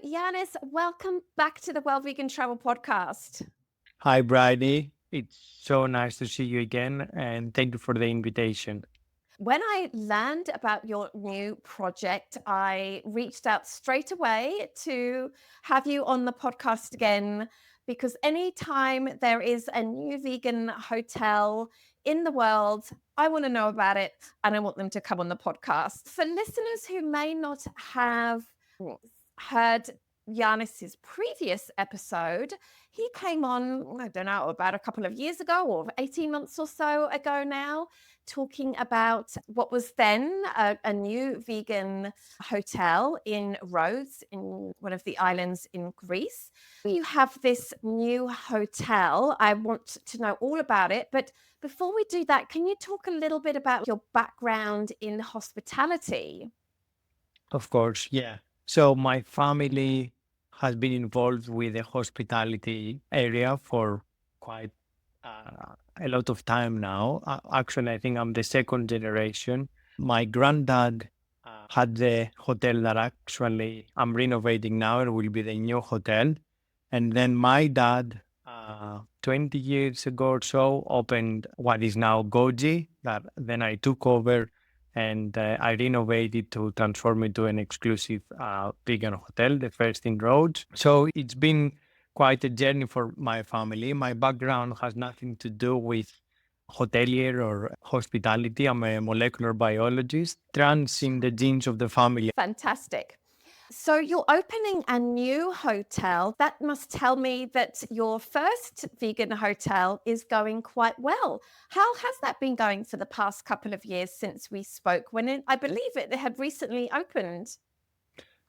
Giannis. Welcome back to the Well Vegan Travel Podcast. Hi, Bridie. It's so nice to see you again, and thank you for the invitation. When I learned about your new project, I reached out straight away to have you on the podcast again because anytime there is a new vegan hotel in the world, I want to know about it and I want them to come on the podcast. For listeners who may not have heard Giannis's previous episode, he came on, I don't know, about a couple of years ago or 18 months or so ago now, talking about what was then a new vegan hotel in Rhodes, in one of the islands in Greece. You have this new hotel. I want to know all about it. But before we do that, can you talk a little bit about your background in hospitality? Of course, yeah. So, my family has been involved with the hospitality area for quite a lot of time now. Actually, I think I'm the second generation. My granddad had the hotel that actually I'm renovating now and will be the new hotel. And then my dad, 20 years ago or so, opened what is now Goji, that then I took over and I renovated to transform it to an exclusive vegan hotel, the first in Rhodes. So it's been quite a journey for my family. My background has nothing to do with hotelier or hospitality. I'm a molecular biologist, trans in the genes of the family. Fantastic. So you're opening a new hotel. That must tell me that your first vegan hotel is going quite well. How has that been going for the past couple of years since we spoke I believe it had recently opened?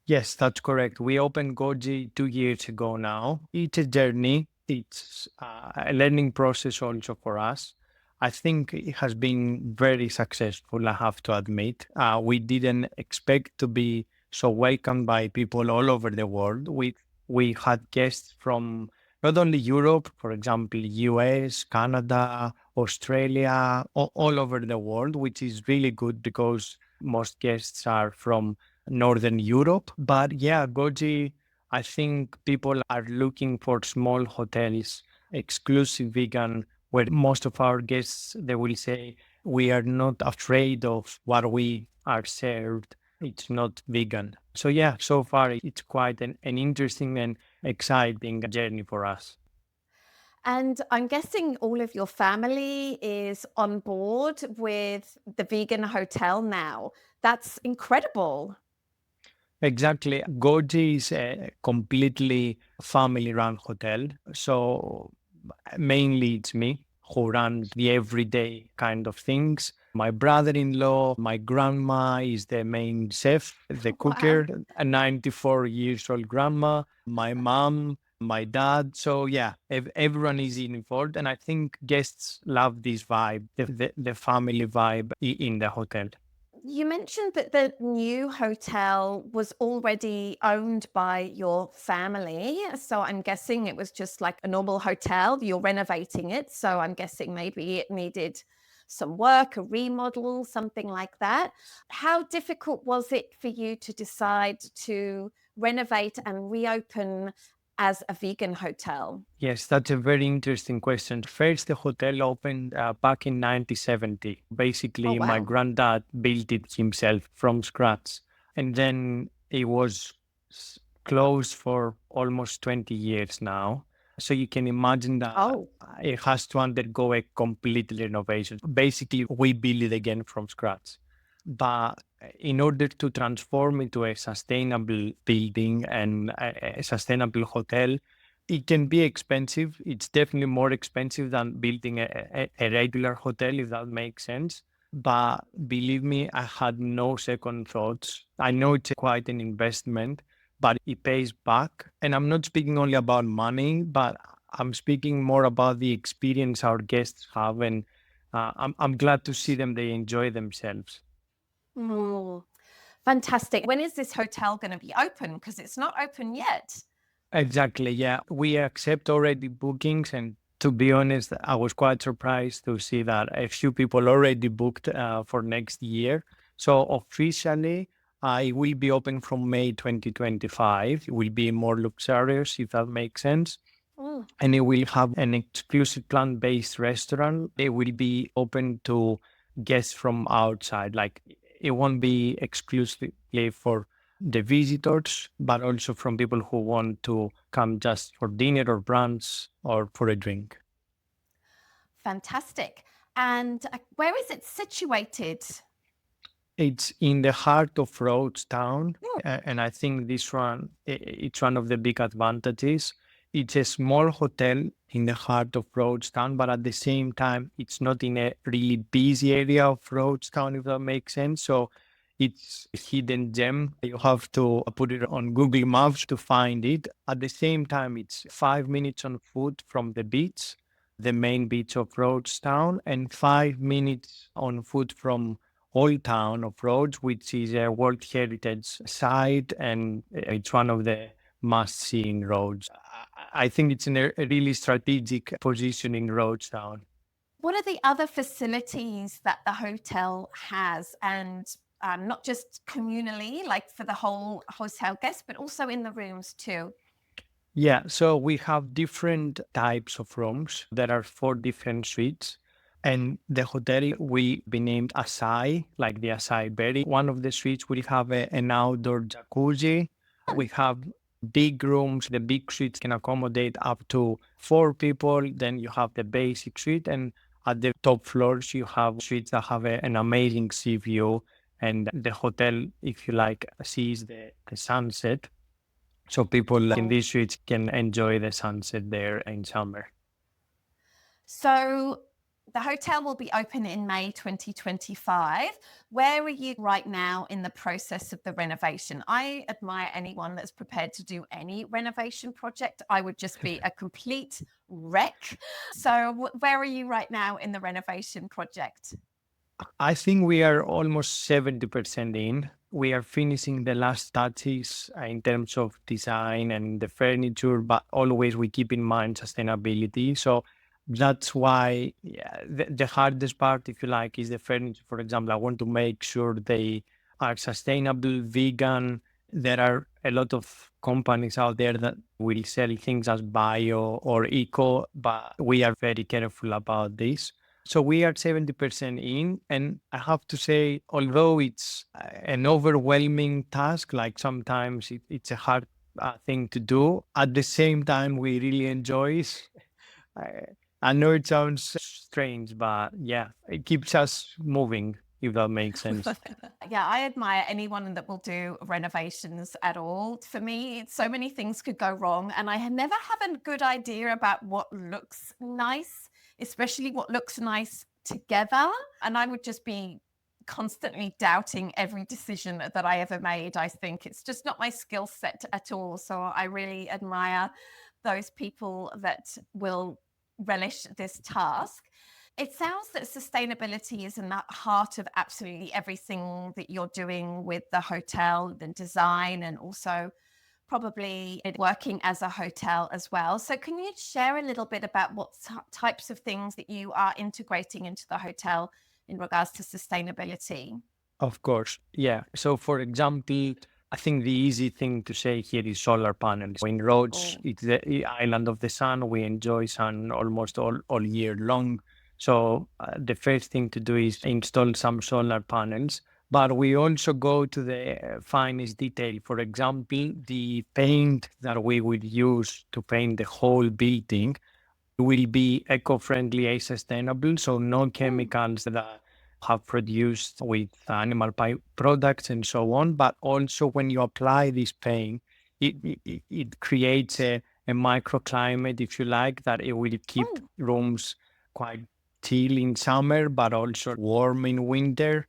Yes, that's correct. We opened Goji 2 years ago now. It's a journey. It's a learning process also for us. I think it has been very successful, I have to admit. We didn't expect to be so welcomed by people all over the world. We had guests from not only Europe, for example, US, Canada, Australia, all over the world, which is really good because most guests are from Northern Europe. But yeah, Goji, I think people are looking for small hotels, exclusive vegan, where most of our guests, they will say, we are not afraid of what we are served. It's not vegan. So yeah, so far it's quite an interesting and exciting journey for us. And I'm guessing all of your family is on board with the vegan hotel now. That's incredible. Exactly. Goji is a completely family-run hotel. So mainly it's me who runs the everyday kind of things. My brother-in-law, my grandma is the main chef, the Wow. cooker, a 94 years old grandma, my mom, my dad. So yeah, everyone is involved. And I think guests love this vibe, the family vibe in the hotel. You mentioned that the new hotel was already owned by your family. So I'm guessing it was just like a normal hotel. You're renovating it. So I'm guessing maybe it needed some work, a remodel, something like that. How difficult was it for you to decide to renovate and reopen as a vegan hotel? Yes, that's a very interesting question. First, the hotel opened back in 1970. Oh, Basically, my wow. granddad built it himself from scratch. And then it was closed for almost 20 years now. So you can imagine that Oh, it has to undergo a complete renovation. Basically, we build it again from scratch. But in order to transform into a sustainable building and a sustainable hotel, it can be expensive. It's definitely more expensive than building a regular hotel, if that makes sense. But believe me, I had no second thoughts. I know it's quite an investment, but it pays back. And I'm not speaking only about money, but I'm speaking more about the experience our guests have. And I'm glad to see them, they enjoy themselves. mm, fantastic. When is this hotel going to be open? Because it's not open yet. Exactly. Yeah. We accept already bookings. And to be honest, I was quite surprised to see that a few people already booked for next year. So officially, It will be open from May 2025. It will be more luxurious, if that makes sense. Mm. And it will have an exclusive plant-based restaurant. It will be open to guests from outside. Like it won't be exclusively for the visitors, but also from people who want to come just for dinner or brunch or for a drink. Fantastic. And where is it situated? It's in the heart of Rhodes town, Mm. and I think this one it's one of the big advantages. It's a small hotel in the heart of Rhodes town, but at the same time, it's not in a really busy area of Rhodes town, if that makes sense. So it's a hidden gem. You have to put it on Google Maps to find it. At the same time, it's 5 minutes on foot from the beach, the main beach of Rhodes town, and 5 minutes on foot from Old Town of Rhodes, which is a World Heritage Site, and it's one of the must-see in Rhodes. I think it's in a really strategic position in Rhodes Town. What are the other facilities that the hotel has? And not just communally, like for the whole hotel guests, but also in the rooms too. Yeah, so we have different types of rooms. There are 4 different suites. And the hotel will be named Acai, like the acai berry. One of the suites will have an outdoor jacuzzi. We have big rooms. The big suites can accommodate up to 4 people. Then you have the basic suite. And at the top floors, you have suites that have an amazing sea view. And the hotel, if you like, sees the sunset. So people in Oh. these suites can enjoy the sunset there in summer. So the hotel will be open in May 2025. Where are you right now in the process of the renovation? I admire anyone that's prepared to do any renovation project. I would just be a complete wreck. So where are you right now in the renovation project? I think we are almost 70% in. We are finishing the last touches in terms of design and the furniture, but always we keep in mind sustainability. So that's why the hardest part, if you like, is the furniture. For example, I want to make sure they are sustainable, vegan. There are a lot of companies out there that will sell things as bio or eco, but we are very careful about this. So we are 70% in. And I have to say, although it's an overwhelming task, like sometimes it's a hard thing to do, at the same time, we really enjoy it. I, I know it sounds strange, but yeah, it keeps us moving, if that makes sense. Yeah, I admire anyone that will do renovations at all. For me, so many things could go wrong, and I never have a good idea about what looks nice, especially what looks nice together. And I would just be constantly doubting every decision that I ever made. I think it's just not my skill set at all. So I really admire those people that will relish this task. It sounds that sustainability is in the heart of absolutely everything that you're doing with the hotel, the design, and also probably working as a hotel as well. So, can you share a little bit about what types of things that you are integrating into the hotel in regards to sustainability? Of course. Yeah. So, for example, I think the easy thing to say here is solar panels. In Rhodes, Oh, it's the island of the sun. We enjoy sun almost all year long. So, the first thing to do is install some solar panels. But we also go to the finest detail. For example, the paint that we will use to paint the whole building will be eco-friendly and sustainable. So no mm, chemicals that have produced with animal products and so on. But also when you apply this paint, it creates a microclimate, if you like, that it will keep mm. rooms quite chill in summer, but also warm in winter.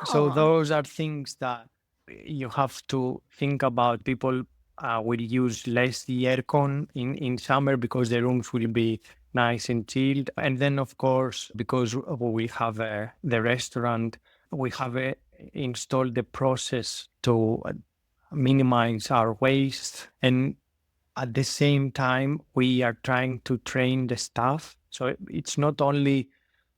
So Wow. those are things that you have to think about. People will use less the aircon in summer because the rooms will be nice and chilled. And then, of course, because we have the restaurant, we have installed the process to minimize our waste. And at the same time, we are trying to train the staff. So it's not only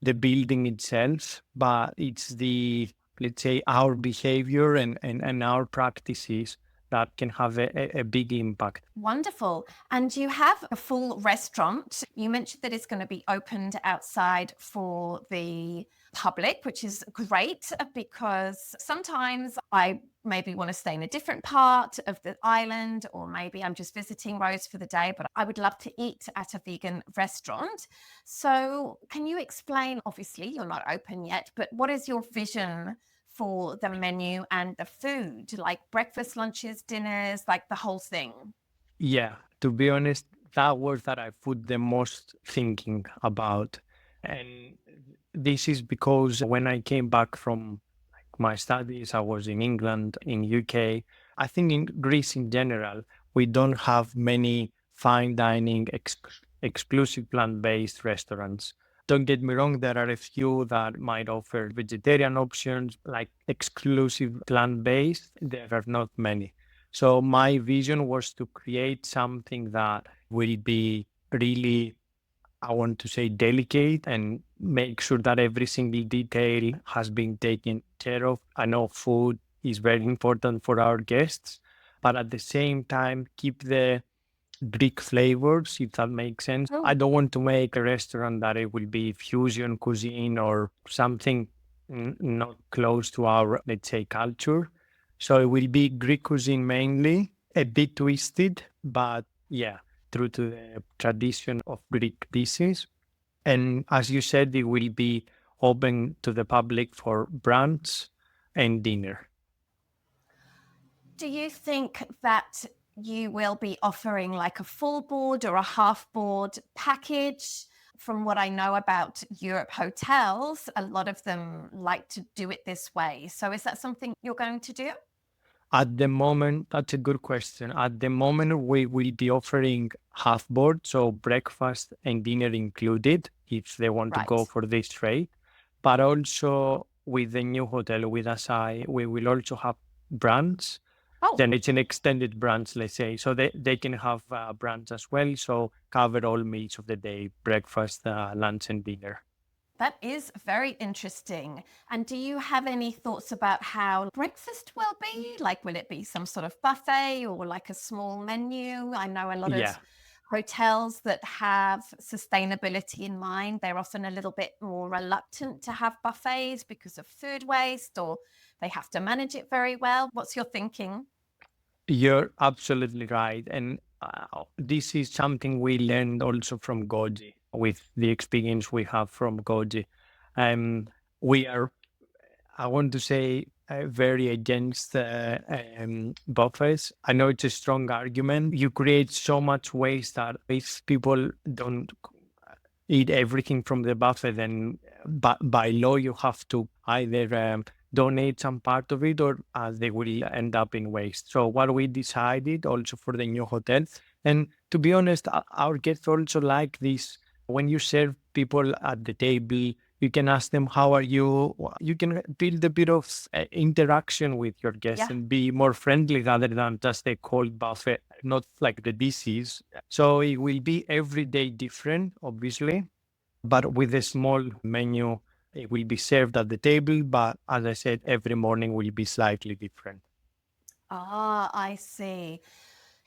the building itself, but it's the let's say, our behavior and our practices that can have a big impact. Wonderful. And you have a full restaurant. You mentioned that it's going to be opened outside for the public, which is great because sometimes I maybe want to stay in a different part of the island, or maybe I'm just visiting Rhodes for the day, but I would love to eat at a vegan restaurant. So can you explain, obviously you're not open yet, but what is your vision for the menu and the food, like breakfast, lunches, dinners, like the whole thing? Yeah, to be honest, that was that I put the most thinking about. And this is because when I came back from my studies, I was in England, in UK. I think in Greece in general, we don't have many fine dining exclusive plant-based restaurants. Don't get me wrong, there are a few that might offer vegetarian options, like exclusive plant-based. There are not many. So my vision was to create something that will be really, I want to say, delicate and make sure that every single detail has been taken care of. I know food is very important for our guests, but at the same time, keep the Greek flavors, if that makes sense. I Oh, don't want to make a restaurant that it will be fusion cuisine or something not close to our, let's say, culture. So it will be Greek cuisine mainly, a bit twisted, but yeah, true to the tradition of Greek dishes. And as you said, it will be open to the public for brunch and dinner. do you think that you will be offering like a full board or a half board package? From what I know about Europe hotels, a lot of them like to do it this way. So is that something you're going to do? At the moment, that's a good question. At the moment, we will be offering half board, so breakfast and dinner included, if they want to go Right. for this rate. But also with the new hotel, with Acai, we will also have brunch. Oh, Then it's an extended brunch, let's say. So they can have brunch as well. So cover all meals of the day, breakfast, lunch, and dinner. that is very interesting. And do you have any thoughts about how breakfast will be? Like, will it be some sort of buffet or like a small menu? I know a lot of Yeah. hotels that have sustainability in mind, they're often a little bit more reluctant to have buffets because of food waste, or they have to manage it very well. What's your thinking? You're absolutely right. And this is something we learned also from Goji with the experience we have from Goji. Um, we are, I want to say, very against buffets. I know it's a strong argument. You create so much waste that if people don't eat everything from the buffet, then by law you have to either donate some part of it, or they will end up in waste. So what we decided also for the new hotel, and to be honest, our guests also like this. When you serve people at the table, you can ask them, how are you? You can build a bit of interaction with your guests Yeah. and be more friendly rather than just a cold buffet, not like the dishes. So it will be every day different, obviously, but with a small menu. It will be served at the table, but as I said, every morning will be slightly different. Ah, I see.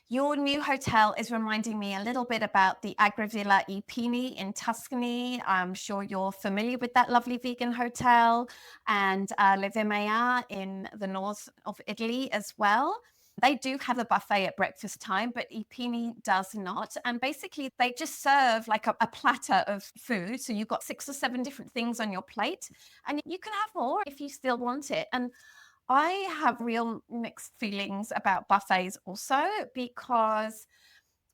Your new hotel is reminding me a little bit about the Agravilla Ipini in Tuscany. I'm sure you're familiar with that lovely vegan hotel, and Le Vimea in the north of Italy as well. They do have a buffet at breakfast time, but Ipini does not. And basically, they just serve like a platter of food. So you've got 6 or 7 different things on your plate, and you can have more if you still want it. And I have real mixed feelings about buffets also, because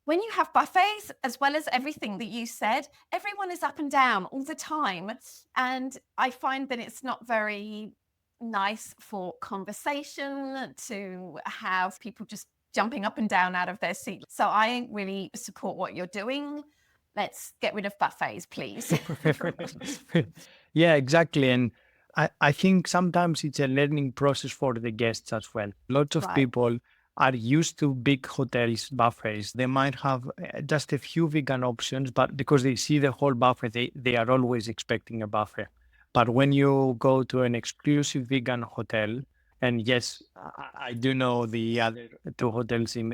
when you have buffets, as well as everything that you said, everyone is up and down all the time. And I find that it's not very nice for conversation to have people just jumping up and down out of their seat. So I really support what you're doing. Let's get rid of buffets, please. Yeah, exactly. And I think sometimes it's a learning process for the guests as well. Lots of Right. people are used to big hotels buffets. They might have just a few vegan options, but because they see the whole buffet, they are always expecting a buffet. But when you go to an exclusive vegan hotel, and yes, I do know the other two hotels in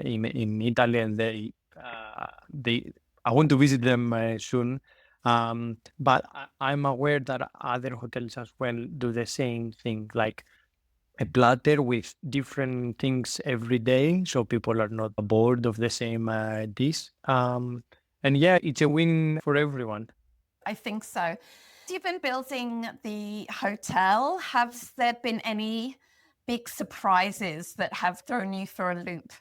Italy, and they I want to visit them soon. But I'm aware that other hotels as well do the same thing, like a platter with different things every day, so people are not bored of the same dish. And yeah, it's a win for everyone. I think so. You've been building the hotel. Have there been any big surprises that have thrown you for a loop?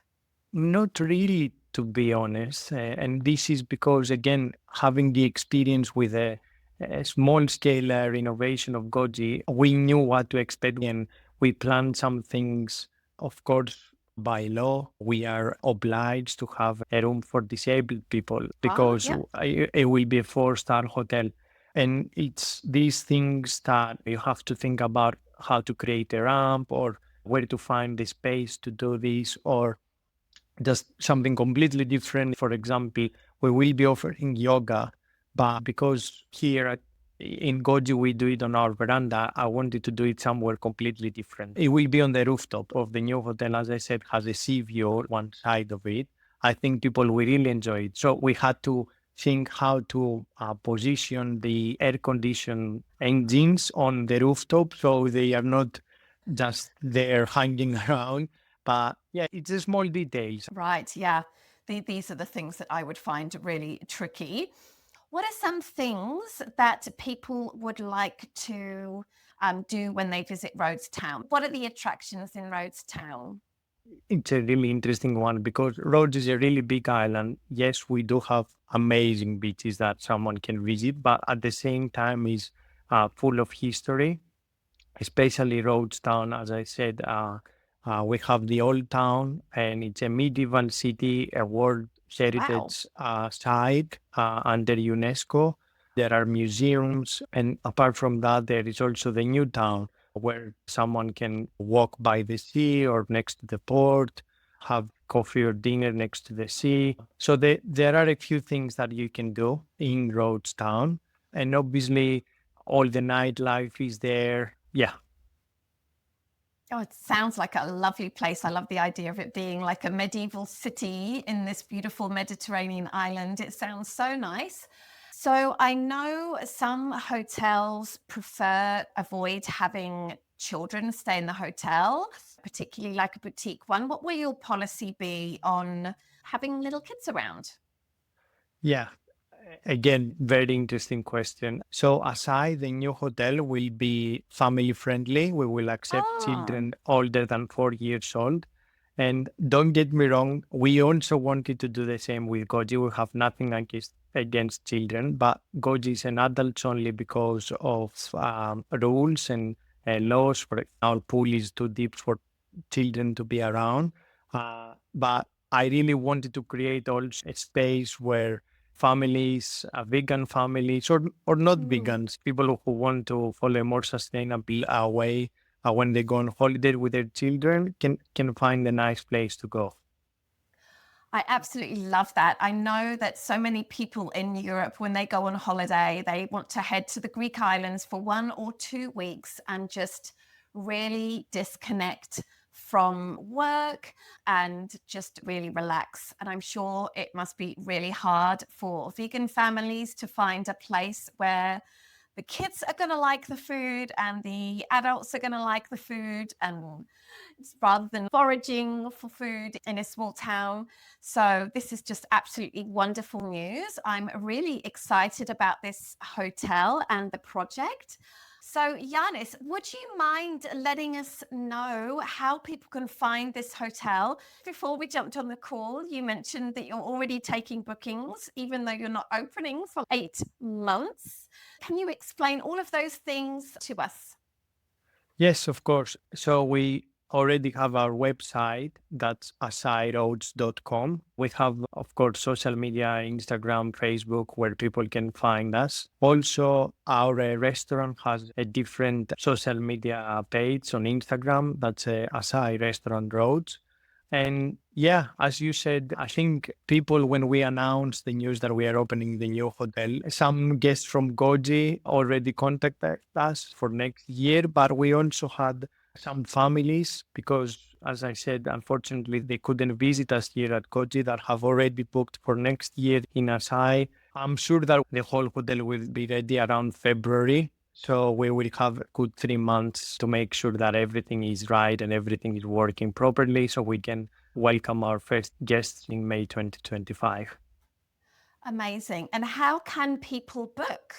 Not really, to be honest. And this is because, again, having the experience with a small scale renovation of Goji, we knew what to expect and we planned some things. Of course, by law, we are obliged to have a room for disabled people Ah, because yeah. it will be a four-star hotel. And it's these things that you have to think about how to create a ramp or where to find the space to do this, or just something completely different. For example, we will be offering yoga, but because in Goji we do it on our veranda, I wanted to do it somewhere completely different. It will be on the rooftop of the new hotel, as I said, has a sea view one side of it. I think people will really enjoy it. So we had to think how to position the air conditioned engines on the rooftop so they are not just there hanging around. But yeah, it's a small details. Right. Yeah. These are the things that I would find really tricky. What are some things that people would like to do when they visit Rhodes Town? What are the attractions in Rhodes Town? It's a really interesting one because Rhodes is a really big island. Yes, we do have amazing beaches that someone can visit, but at the same time is full of history, especially Rhodes Town. As I said, we have the old town, and it's a medieval city, a World Wow. Heritage site under UNESCO. There are museums, and apart from that, there is also the new town where someone can walk by the sea or next to the port, have coffee or dinner next to the sea. So there are a few things that you can do in Rhodes Town, and obviously all the nightlife is there. Yeah. Oh, it sounds like a lovely place. I love the idea of it being like a medieval city in this beautiful Mediterranean island. It sounds so nice. So I know some hotels prefer avoid having children stay in the hotel, particularly like a boutique one. What will your policy be on having little kids around? Yeah. Again, very interesting question. So, Acai, the new hotel will be family friendly. We will accept Ah, children older than 4 years old. And don't get me wrong, we also wanted to do the same with Goji. We have nothing against children, but Goji is an adults only because of rules and laws. For our pool is too deep for children to be around. But I really wanted to create also a space where families, vegan families, or not hmm. vegans, people who want to follow a more sustainable way when they go on holiday with their children can find a nice place to go. I absolutely love that. I know that so many people in Europe, when they go on holiday, they want to head to the Greek islands for 1 or 2 weeks and just really disconnect from work and just really relax. And I'm sure it must be really hard for vegan families to find a place where the kids are going to like the food and the adults are going to like the food, and rather than foraging for food in a small town. So this is just absolutely wonderful news. I'm really excited about this hotel and the project. So, Yanis, would you mind letting us know how people can find this hotel? Before we jumped on the call, you mentioned that you're already taking bookings, even though you're not opening for 8 months. Can you explain all of those things to us? Yes, of course. So we already have our website, that's acairoads.com. We have, of course, social media, Instagram, Facebook, where people can find us. Also, our restaurant has a different social media page on Instagram, that's Acai Restaurant Roads. And yeah, as you said, I think people, when we announced the news that we are opening the new hotel, some guests from Goji already contacted us for next year, but we also had some families because, as I said, unfortunately, they couldn't visit us here at Goji that have already booked for next year in Acai. I'm sure that the whole hotel will be ready around February. So we will have a good 3 months to make sure that everything is right and everything is working properly so we can welcome our first guests in May 2025. Amazing. And how can people book?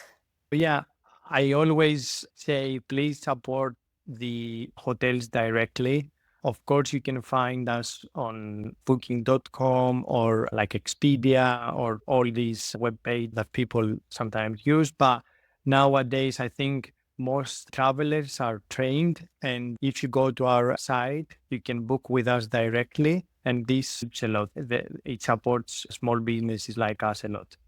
Yeah, I always say please support the hotels directly. Of course, you can find us on booking.com or like Expedia or all these web pages that people sometimes use. But nowadays, I think most travelers are trained. And if you go to our site, you can book with us directly. And this helps a lot. It supports small businesses like us a lot.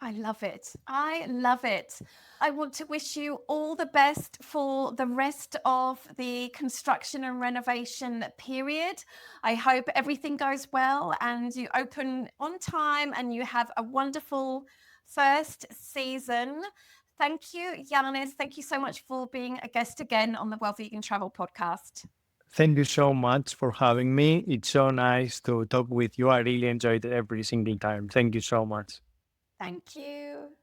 I love it. I love it. I want to wish you all the best for the rest of the construction and renovation period. I hope everything goes well and you open on time and you have a wonderful first season. Thank you, Giannis. Thank you so much for being a guest again on the Well Vegan Travel podcast. Thank you so much for having me. It's so nice to talk with you. I really enjoyed it every single time. Thank you so much. Thank you.